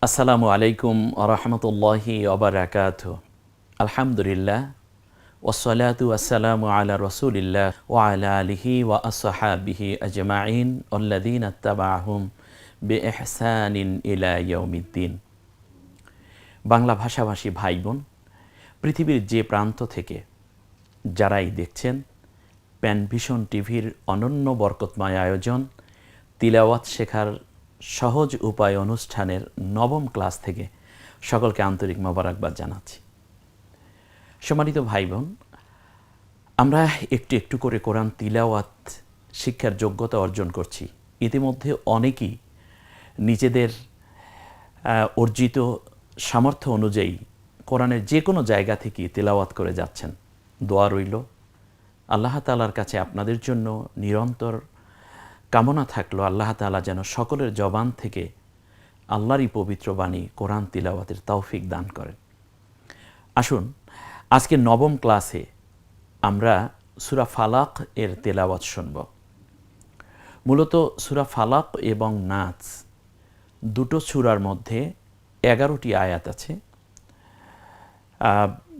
আসসালামু আলাইকুম আরহামতুল্লাহি ওবারাকাতুহু। আলহামদুলিল্লাহ ওয়াসসালাতু ওয়াসসালামু আলা রাসূলিল্লাহ ওয়া আলা আলিহি ওয়া আসহাবিহি আজমাইন আল্লাযীনা ইত্তাবা'হুম বিইহসানিন ইলা ইয়াউমিদ্দিন। বাংলা ভাষাভাষী ভাই বোন, পৃথিবীর যে প্রান্ত থেকে যারাই দেখছেন প্যানভিশন টিভির অনন্য বরকতময় আয়োজন তিলাওয়াত শেখার সহজ উপায় অনুষ্ঠানের নবম ক্লাস থেকে সকলকে আন্তরিক মোবারকবাদ জানাচ্ছি। সম্মানিত ভাই বোন, আমরা একটু একটু করে কোরআন তিলাওয়াত শিক্ষার যোগ্যতা অর্জন করছি। ইতিমধ্যে অনেকেই নিজেদের অর্জিত সামর্থ্য অনুযায়ী কোরআনের যে কোনো জায়গা থেকে তিলাওয়াত করে যাচ্ছেন। দোয়া রইল আল্লাহ তাআলার কাছে আপনাদের জন্য নিরন্তর কামনা থাকলো আল্লাহ তাআলা যেন সকলের জবান থেকে আল্লাহরই পবিত্র বাণী কোরআন তিলাওয়াতের তৌফিক দান করেন। আসুন আজকে নবম ক্লাসে আমরা সূরা ফালাক এর তেলাওয়াত শুনব। মূলত সূরা ফালাক এবং নাস দুটো সূরার মধ্যে 11টি আয়াত আছে।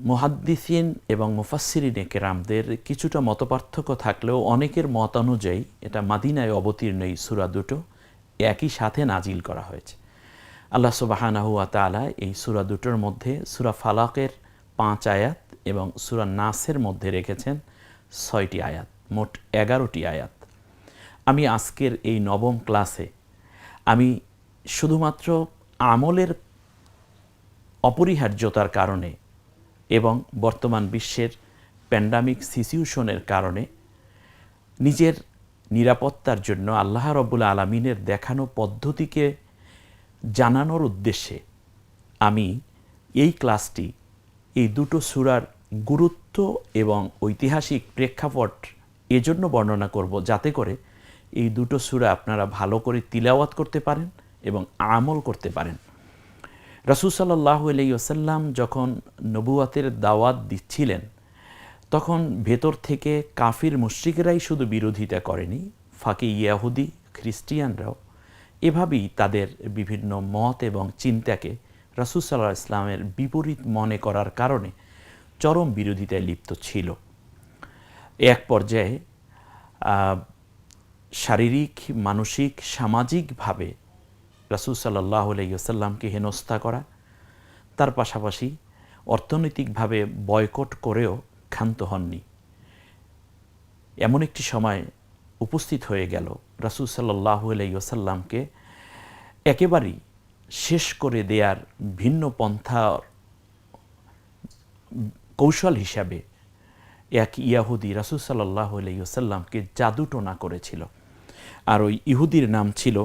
মুহাদ্দিসিন এবং মুফাসসিরিনে কেরামদের কিছুটা মতপার্থক্য থাকলেও অনেকের মত অনুযায়ী এটা মাদিনায় অবতীর্ণ এই সূরা দুটো একই সাথে নাজিল করা হয়েছে। আল্লাহ সুবহানাহু ওয়া তাআলা এই সূরা দুটোর মধ্যে সূরা ফালাকের 5 আয়াত এবং সূরা নাসের মধ্যে রেখেছেন 6টি আয়াত, মোট 11টি আয়াত। আমি আজকের এই নবম ক্লাসে আমি শুধুমাত্র আমলের অপরিহার্যতার কারণে এবং বর্তমান বিশ্বের প্যান্ডামিক সিচুয়েশনের কারণে নিজের নিরাপত্তার জন্য আল্লাহ রাব্বুল আলামিনের দেখানো পদ্ধতিকে জানানোর উদ্দেশ্যে আমি এই ক্লাসটি এই দুটো সূরার গুরুত্ব এবং ঐতিহাসিক প্রেক্ষাপট এজন্য বর্ণনা করব যাতে করে এই দুটো সূরা আপনারা ভালো করে তিলাওয়াত করতে পারেন এবং আমল করতে পারেন। রাসূল সাল্লাল্লাহু আলাইহি ওয়াসাল্লাম যখন নবুয়াতের দাওয়াত দিচ্ছিলেন তখন ভেতর থেকে কাফির মুশরিকরাই শুধু বিরোধিতা করেনি, ফাঁকে ইয়াহুদি খ্রিস্টিয়ানরাও এভাবেই তাদের বিভিন্ন মত এবং চিন্তাকে রাসূল সাল্লাল্লাহু আলাইহি ওয়াসাল্লামের বিপরীত মনে করার কারণে চরম বিরোধিতায় লিপ্ত ছিল। এক পর্যায়ে শারীরিক, মানসিক, সামাজিকভাবে রাসূল সাল্লাল্লাহু আলাইহি ওয়াসাল্লামকে হেনস্থা করা, তার পাশাপাশি অর্থনৈতিকভাবে বয়কট করেও ক্ষান্ত হননি। এমন একটি সময় উপস্থিত হয়ে গেল রাসূল সাল্লাল্লাহু আলাইহি ওয়াসাল্লামকে একেবারেই শেষ করে দেয়ার ভিন্ন পন্থার কৌশল হিসাবে এক ইয়াহুদি রাসূল সাল্লাল্লাহু আলাইহি ওয়াসাল্লামকে জাদুটোনা করেছিল। আর ওই ইহুদির নাম ছিল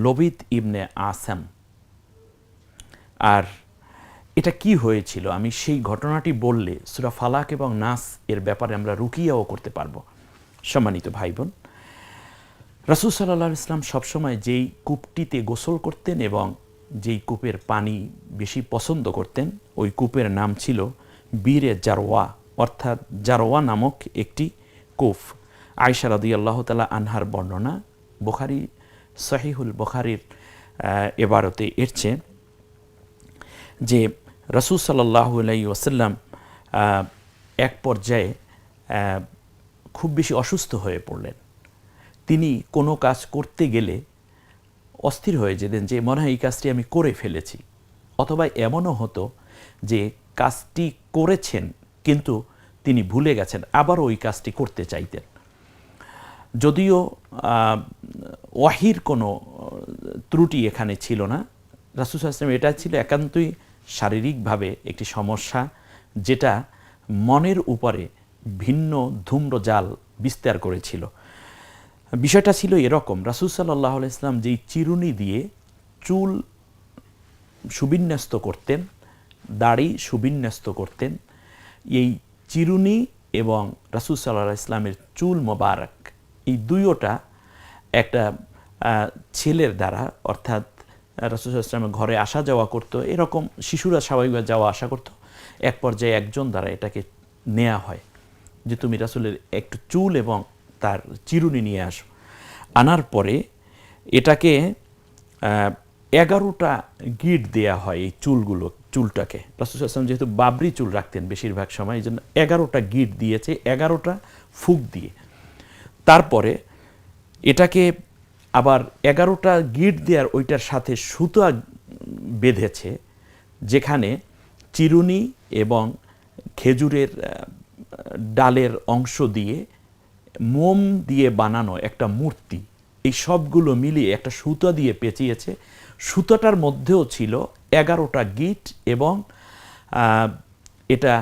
লবিদ ইবনে আসাম। আর এটা কি হয়েছিল আমি সেই ঘটনাটি বললে সূরা ফালাক এবং নাস এর ব্যাপারে আমরা রুকিয়াও করতে পারবো। সম্মানিত ভাই বোন, রাসূল সাল্লাল্লাহু আলাইহি ওয়াসাল্লাম সবসময় যেই কূপটিতে গোসল করতেন এবং যেই কূপের পানি বেশি পছন্দ করতেন ওই কূপের নাম ছিল বীরে জারওয়া, অর্থাৎ জারওয়া নামক একটি কূপ। আয়েশা রাদিয়াল্লাহু তাআলা আনহার বর্ণনা, বুখারী সহিহুল বুখারীর ইবারতে এসেছে যে রাসূল সাল্লাল্লাহু আলাইহি ওয়াসাল্লাম এক পর্যায়ে খুব বেশি অসুস্থ হয়ে পড়লেন। তিনি কোনো কাজ করতে গেলে অস্থির হয়ে যেতেন যে মনে হয় এই কাজটি আমি করে ফেলেছি, অথবা এমনও হতো যে কাজটি করেছেন কিন্তু তিনি ভুলে গেছেন, আবার ওই কাজটি করতে চাইতেন। যদিও ওয়াহির কোনো ত্রুটি এখানে ছিল না, রাসূল সাল্লাল্লাহু আলাইহি ওয়াসাল্লাম এটা ছিল একান্তই শারীরিকভাবে একটি সমস্যা যেটা মনের উপরে ভিন্ন ধূম্রজাল বিস্তার করেছিল। বিষয়টা ছিল এরকম, রাসূল সাল্লাল্লাহু আলাইহি ওয়াসাল্লাম যেই চিরুনি দিয়ে চুল সুবিন্যস্ত করতেন, দাড়ি সুবিন্যস্ত করতেন, এই চিরুনি এবং রাসূল সাল্লাল্লাহু আলাইহি ওয়াসাল্লামের চুল মোবারক এই দুইটা একটা ছেলের দ্বারা, অর্থাৎ রাসূল সাল্লাল্লাহু আলাইহি ওয়াসাল্লামের ঘরে আসা যাওয়া করতো, এরকম শিশুরা স্বাভাবিকভাবে যাওয়া আসা করতো। এক পর্যায়ে একজন দ্বারা এটাকে নেওয়া হয় যে তুমি রাসূলের একটু চুল এবং তার চিরুনি নিয়ে আসো। আনার পরে এটাকে 11টা গিট দেয়া হয় এই চুলটাকে। রাসূল সাল্লাল্লাহু আলাইহি ওয়াসাল্লাম যেহেতু বাবরি চুল রাখতেন বেশিরভাগ সময়, এই জন্য 11টা গিট দিয়েছে, 11টা ফুক দিয়ে। তারপরে এটাকে আবার 11টা গিট দেওয়ার ওইটার সাথে সুতা বেঁধেছে, যেখানে চিরুনি এবং খেজুরের ডালের অংশ দিয়ে মোম দিয়ে বানানো একটা মূর্তি, এই সবগুলো মিলিয়ে একটা সুতা দিয়ে পেঁচিয়েছে। সুতাটার মধ্যেও ছিল 11টা গিট এবং এটা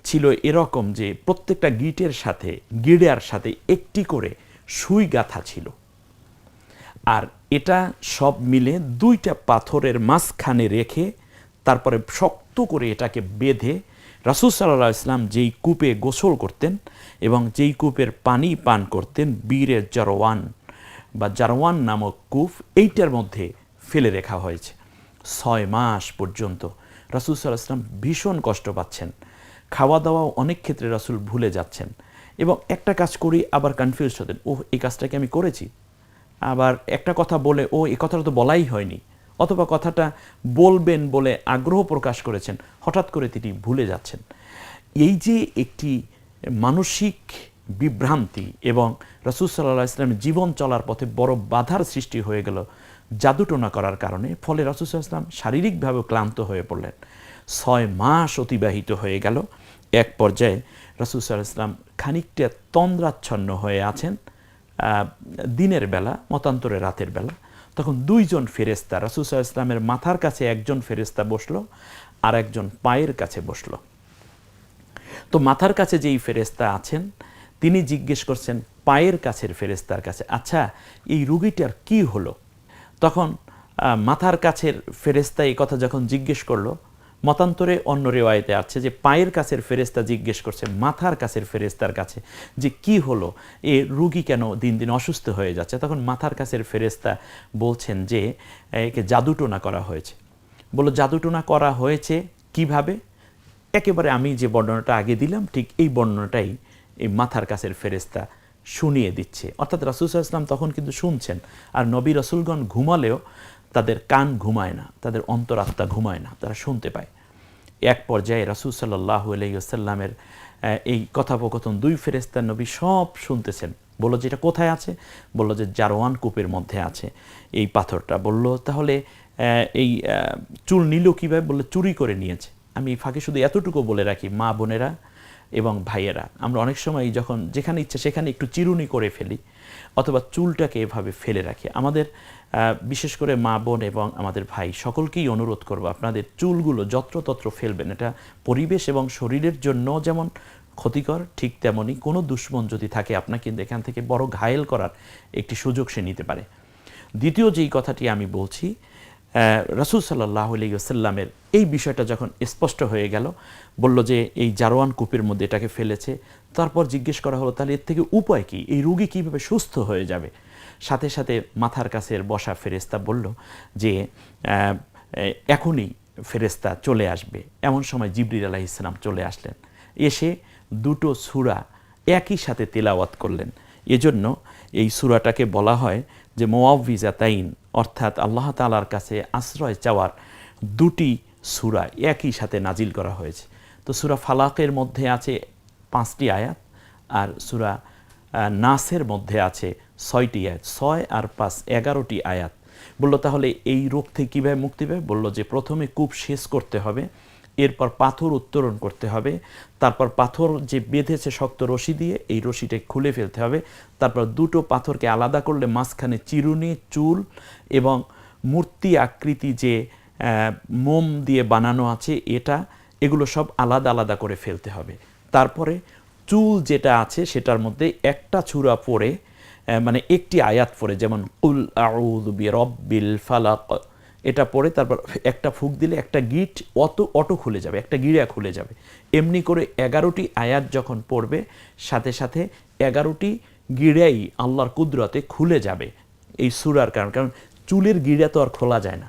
ছিল এরকম যে প্রত্যেকটা গিড়ের সাথে একটি করে সুই গাঁথা ছিল। আর এটা সব মিলে 2টা পাথরের মাঝখানে রেখে তারপরে শক্ত করে এটাকে বেঁধে রাসূল সাল্লাল্লাহু আলাইহি ওয়াসাল্লাম যেই কূপে গোসল করতেন এবং যেই কূপের পানি পান করতেন, বীরে জারওয়ান বা জারওয়ান নামক কূপ, এইটার মধ্যে ফেলে রাখা হয়েছে। 6 মাস পর্যন্ত রাসূল সাল্লাল্লাহু আলাইহি ওয়াসাল্লাম ভীষণ কষ্ট পাচ্ছেন, খাওয়া দাওয়াও অনেক ক্ষেত্রে রাসূল ভুলে যাচ্ছেন এবং একটা কাজ করি আবার কনফিউজ হতেন, এই কাজটাকে আমি করেছি, আবার একটা কথা বলে এই কথাটা তো বলাই হয়নি, অথবা কথাটা বলবেন বলে আগ্রহ প্রকাশ করেছেন, হঠাৎ করে তিনি ভুলে যাচ্ছেন। এই যে একটি মানসিক বিভ্রান্তি এবং রাসূল সাল্লাল্লাহু আলাইহি ওয়াসাল্লামের জীবন চলার পথে বড় বাধার সৃষ্টি হয়ে গেল জাদুটোনা করার কারণে, ফলে রাসূল সাল্লাল্লাহু আলাইহি ওয়াসাল্লাম শারীরিকভাবে ক্লান্ত হয়ে পড়লেন। 6 মাস অতিবাহিত হয়ে গেল। এক পর্যায়ে রাসূল সাল্লাল্লাহু আলাইহি ওয়াসাল্লাম খানিকটা তন্দ্রাচ্ছন্ন হয়ে আছেন দিনের বেলা, মতান্তরে রাতের বেলা। তখন 2জন ফেরেশতা রাসূল সাল্লাল্লাহু আলাইহি ওয়াসাল্লামের মাথার কাছে একজন ফেরেশতা বসলো আর একজন পায়ের কাছে বসলো। তো মাথার কাছে যেই ফেরেশতা আছেন তিনি জিজ্ঞেস করছেন পায়ের কাছের ফেরেশতার কাছে, আচ্ছা এই রুগীটার কি হলো? তখন মাথার কাছের ফেরেশতা এই কথা যখন জিজ্ঞেস করলো, মতান্তরে অন্য রিওয়ায়েতে আছে যে পায়ের কাছের ফেরেশতা জিজ্ঞেস করছে মাথার কাছের ফেরেশতার কাছে যে কি হলো, এ রুগী কেন দিন দিন অসুস্থ হয়ে যাচ্ছে? তখন মাথার কাছের ফেরেশতা বলছেন যে একে জাদুটোনা করা হয়েছে। বলল জাদুটোনা করা হয়েছে কিভাবে? একেবারে আমি যে বর্ণনাটা আগে দিলাম ঠিক এই বর্ণনাটাই এই মাথার কাছের ফেরেশতা শুনিয়ে দিচ্ছে। অর্থাৎ রাসূল সাল্লাল্লাহু আলাইহি ওয়াসাল্লাম তখন কিন্তু শুনছেন। আর নবী রাসূলগণ ঘুমালেও তাদের কান ঘুমায় না, তাদের অন্তরাত্মা ঘুমায় না, তারা শুনতে পায়। এক পর্যায়ে রাসূল সাল্লাল্লাহু আলাইহি ওয়াসাল্লামের এই কথোপকথন 2 ফেরেশতা নবী সব শুনতেছেন। বলল যে এটা কোথায় আছে? বলল যে জারওয়ান কূপের মধ্যে আছে এই পাথরটা। বলল তাহলে এই চুল নিল কীভাবে? বলল চুরি করে নিয়েছে। আমি ফাঁকে শুধু এতটুকু বলে রাখি, মা বোনেরা এবং ভাইয়েরা, আমরা অনেক সময় যখন যেখানে ইচ্ছা সেখানে একটু চিরুনি করে ফেলি অথবা চুলটাকে এভাবে ফেলে রাখি। আমাদের বিশেষ করে মা বোন এবং আমাদের ভাই সকলকেই অনুরোধ করব, আপনাদের চুলগুলো যত্রতত্র ফেলবেন। এটা পরিবেশ এবং শরীরের জন্য যেমন ক্ষতিকর, ঠিক তেমনই কোনো দুশ্মন যদি থাকে আপনাকে কিন্তু এখান থেকে বড় ঘায়েল করার একটি সুযোগ সে নিতে পারে। দ্বিতীয় যেই কথাটি আমি বলছি, রাসূল সাল্লাল্লাহু আলাইহি ওয়াসাল্লামের এই বিষয়টা যখন স্পষ্ট হয়ে গেল, বলল যে এই জারওয়ান কূপের মধ্যে এটাকে ফেলেছে। তারপর জিজ্ঞেস করা হলো তাহলে এর থেকে উপায় কি, এই রোগী কীভাবে সুস্থ হয়ে যাবে? সাথে সাথে মাথার কাছের বসা ফেরেশতা বলল যে এখনই ফেরেশতা চলে আসবে। এমন সময় জিবরিল আলাইহিস সালাম চলে আসলেন, এসে 2টো সূরা একই সাথে তেলাওয়াত করলেন। এজন্য এই সূরাটাকে বলা হয় যে মুআউযিজাতাইন, অর্থাৎ আল্লাহ তাআলার কাছে আশ্রয় চাওয়ার 2টি সূরা একই সাথে নাজিল করা হয়েছে। তো সূরা ফালাকের মধ্যে আছে 5টি আয়াত আর সূরা নাসের মধ্যে আছে 6টি আয়াত। 6 আর 5 11টি আয়াত। বলল তাহলে এই রোগ থেকে কীভাবে মুক্তি পাবে? বলল যে প্রথমে কূপ সেচ করতে হবে, এরপর পাথর উত্তোলন করতে হবে, তারপর পাথর যে বেঁধেছে শক্ত রশি দিয়ে এই রশিটা খুলে ফেলতে হবে, তারপর 2টো পাথরকে আলাদা করলে মাঝখানে চিরুনি, চুল এবং মূর্তি আকৃতি যে মোম দিয়ে বানানো আছে এগুলো সব আলাদা আলাদা করে ফেলতে হবে। তারপরে চুল যেটা আছে সেটার মধ্যে একটা সূরা পড়ে, মানে একটি আয়াত পড়ে, যেমন কুল আউযু বিরাব্বিল ফালাক, এটা পড়ে তারপর একটা ফুঁক দিলে একটা গিট অটো খুলে যাবে, একটা গিড়া খুলে যাবে। এমনি করে 11টি আয়াত যখন পড়বে সাথে সাথে 11টি গিড়াই আল্লাহর কুদরতে খুলে যাবে এই সূরার কারণ। কারণ চুলের গিড়া তো আর খোলা যায় না,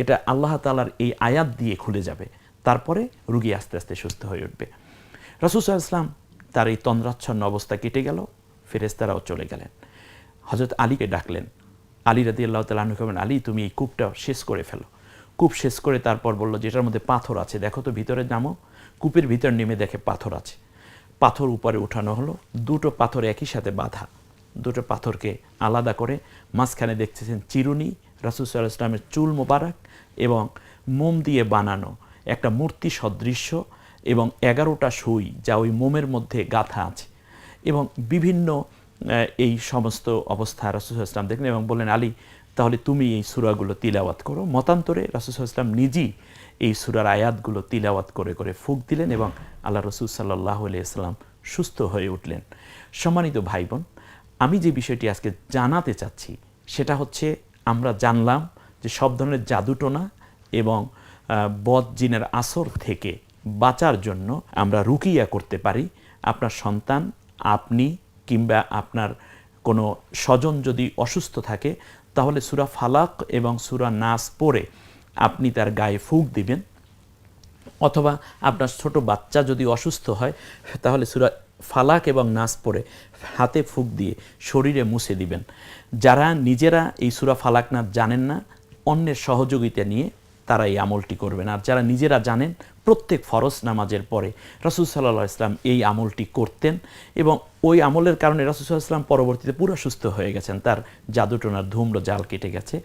এটা আল্লাহ তাআলার এই আয়াত দিয়ে খুলে যাবে। তারপরে রোগী আস্তে আস্তে সুস্থ হয়ে উঠবে। রাসূল সাল্লাল্লাহু আলাইহি ওয়াসাল্লাম তার এই তন্দ্রাচ্ছন্ন অবস্থা কেটে গেল, ফেরেশতারাও চলে গেলেন। হযরত আলীকে ডাকলেন, আলী রাদিয়াল্লাহু তাআলা আনহু বলেন, আলী তুমি এই কূপটা শেষ করে ফেলো। কূপ শেষ করে তারপর বলল, যেটার মধ্যে পাথর আছে দেখো তো, ভিতরে নামো। কূপের ভিতর নেমে দেখে পাথর আছে। পাথর উপরে উঠানো হলো, দুটো পাথর একই সাথে বাঁধা। দুটো পাথরকে আলাদা করে মাঝখানে দেখতেছেন চিরুনি, রাসূল সাল্লাল্লাহু আলাইহি ওয়াসাল্লামের চুল মোবারক এবং মোম দিয়ে বানানো একটা মূর্তি সদৃশ্য এবং 11টা সুই যা ওই মোমের মধ্যে গাঁথা আছে এবং বিভিন্ন এই সমস্ত অবস্থা রাসূল সাল্লাল্লাহু আলাইহি ওয়াসাল্লাম দেখলেন এবং বললেন, আলী তাহলে তুমি এই সূরাগুলো তিলাওয়াত করো। মতান্তরে রাসূল সাল্লাল্লাহু আলাইহি ওয়াসাল্লাম নিজেই এই সূরার আয়াতগুলো তিলাওয়াত করে করে ফুঁক দিলেন এবং আল্লাহ রাসূল সাল্লাল্লাহু আলাইহি ওয়াসাল্লাম সুস্থ হয়ে উঠলেন। সম্মানিত ভাই বোন, আমি যে বিষয়টি আজকে জানাতে চাচ্ছি সেটা হচ্ছে, আমরা জানলাম যে সব ধরনের জাদুটোনা এবং বদ জিনের আসর থেকে বাঁচার জন্য আমরা রুকিয়া করতে পারি। আপনার সন্তান, আপনি কিংবা আপনার কোনো স্বজন যদি অসুস্থ থাকে তাহলে সূরা ফালাক এবং সূরা নাস পড়ে আপনি তার গায়ে ফুঁক দিবেন, অথবা আপনার ছোট বাচ্চা যদি অসুস্থ হয় তাহলে সূরা ফালাক এবং নাস পড়ে হাতে ফুঁক দিয়ে শরীরে মুছে দিবেন। যারা নিজেরা এই সূরা ফালাক নাস জানেন না, অন্যের সহযোগিতা নিয়ে তারা এই আমলটি করবেন। আর যারা নিজেরা জানেন, প্রত্যেক ফরজ নামাজের পরে রাসূল সাল্লাল্লাহু আলাইহি ওয়াসাল্লাম এই আমলটি করতেন এবং ওই আমলের কারণে রাসূল সাল্লাল্লাহু আলাইহি ওয়াসাল্লাম পরবর্তীতে পুরো সুস্থ হয়ে গেছেন, তার জাদুটোনার ধূম্র জাল কেটে গেছে।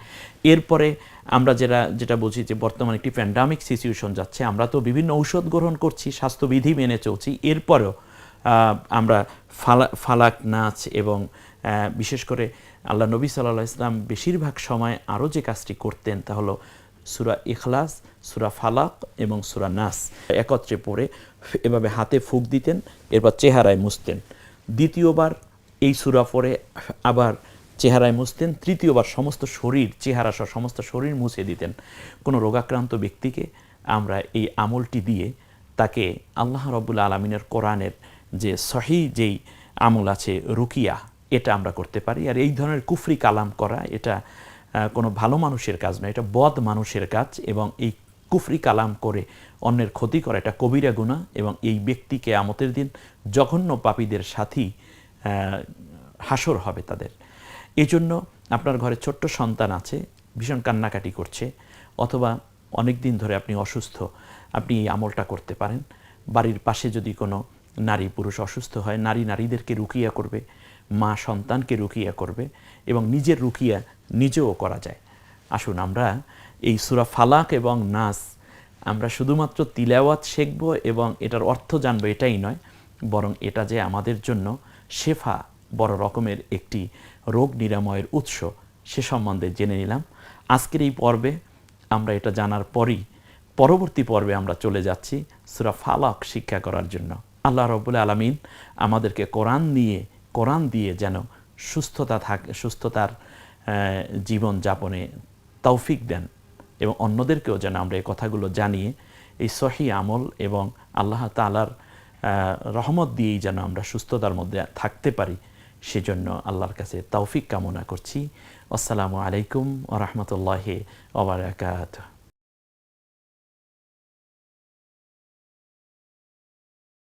এরপরে আমরা যেটা বুঝি যে বর্তমানে একটি প্যান্ডামিক সিচুয়েশন যাচ্ছে, আমরা তো বিভিন্ন ঔষধ গ্রহণ করছি, স্বাস্থ্যবিধি মেনে চলছি, এরপরেও আমরা ফালাক নাচ এবং বিশেষ করে আল্লাহ নবী সাল্লাল্লাহু আলাইহি ওয়াসাল্লাম বেশিরভাগ সময় আরও যে কাজটি করতেন তা হলো সূরা ইখলাস, সূরা ফালাক এবং সূরা নাস একত্রে পড়ে এভাবে হাতে ফুঁক দিতেন, এরপর চেহারায় মুছতেন। দ্বিতীয়বার এই সূরা পড়ে আবার চেহারায় মুছতেন, তৃতীয়বার সমস্ত শরীর, চেহারা সহ সমস্ত শরীর মুছে দিতেন। কোনো রোগাক্রান্ত ব্যক্তিকে আমরা এই আমলটি দিয়ে তাকে আল্লাহ রাব্বুল আলামিনের কোরআনের যে সহিহ যেই আমল আছে রুকিয়া, এটা আমরা করতে পারি। আর এই ধরনের কুফরি কালাম করা এটা কোনো ভালো মানুষের কাজ নয়, এটা বদ মানুষের কাজ এবং এই কুফরি কালাম করে অন্যের ক্ষতি করা এটা কবিরা গুনাহ এবং এই ব্যক্তি কিয়ামতের দিন জঘন্য পাপীদের সাথী হাসর হবে তাদের। এই জন্য আপনার ঘরে ছোট্ট সন্তান আছে, ভীষণ কান্নাকাটি করছে, অথবা অনেক দিন ধরে আপনি অসুস্থ, আপনি এই আমলটা করতে পারেন। বাড়ির পাশে যদি কোনো নারী পুরুষ অসুস্থ হয়, নারী নারীদেরকে রুকিয়া করবে, মা সন্তানকে রুকিয়া করবে এবং নিজের রুকিয়া নিজেও করা যায়। আসুন আমরা এই সূরা ফালাক এবং নাস আমরা শুধুমাত্র তিলাওয়াত শিখব এবং এটার অর্থ জানব এটাই নয়, বরং এটা যে আমাদের জন্য শেফা, বড় রকমের একটি রোগ নিরাময়ের উৎস, সে সম্বন্ধে জেনে নিলাম। আজকের এই পর্বে আমরা এটা জানার পরই পরবর্তী পর্বে আমরা চলে যাচ্ছি সূরা ফালাক শিক্ষা করার জন্য। আল্লাহ রাব্বুল আলামিন আমাদেরকে কোরআন দিয়ে যেন সুস্থতার জীবন যাপনে তৌফিক দেন এবং অন্যদেরকেও যেন আমরা এই কথাগুলো জানিয়ে এই সহিহ আমল এবং আল্লাহ তাআলার রহমত দিয়েই যেন আমরা সুস্থতার মধ্যে থাকতে পারি, সেজন্য আল্লাহর কাছে তৌফিক কামনা করছি। আসসালামু আলাইকুম ওয়া রাহমাতুল্লাহি ওয়া বারাকাতুহু।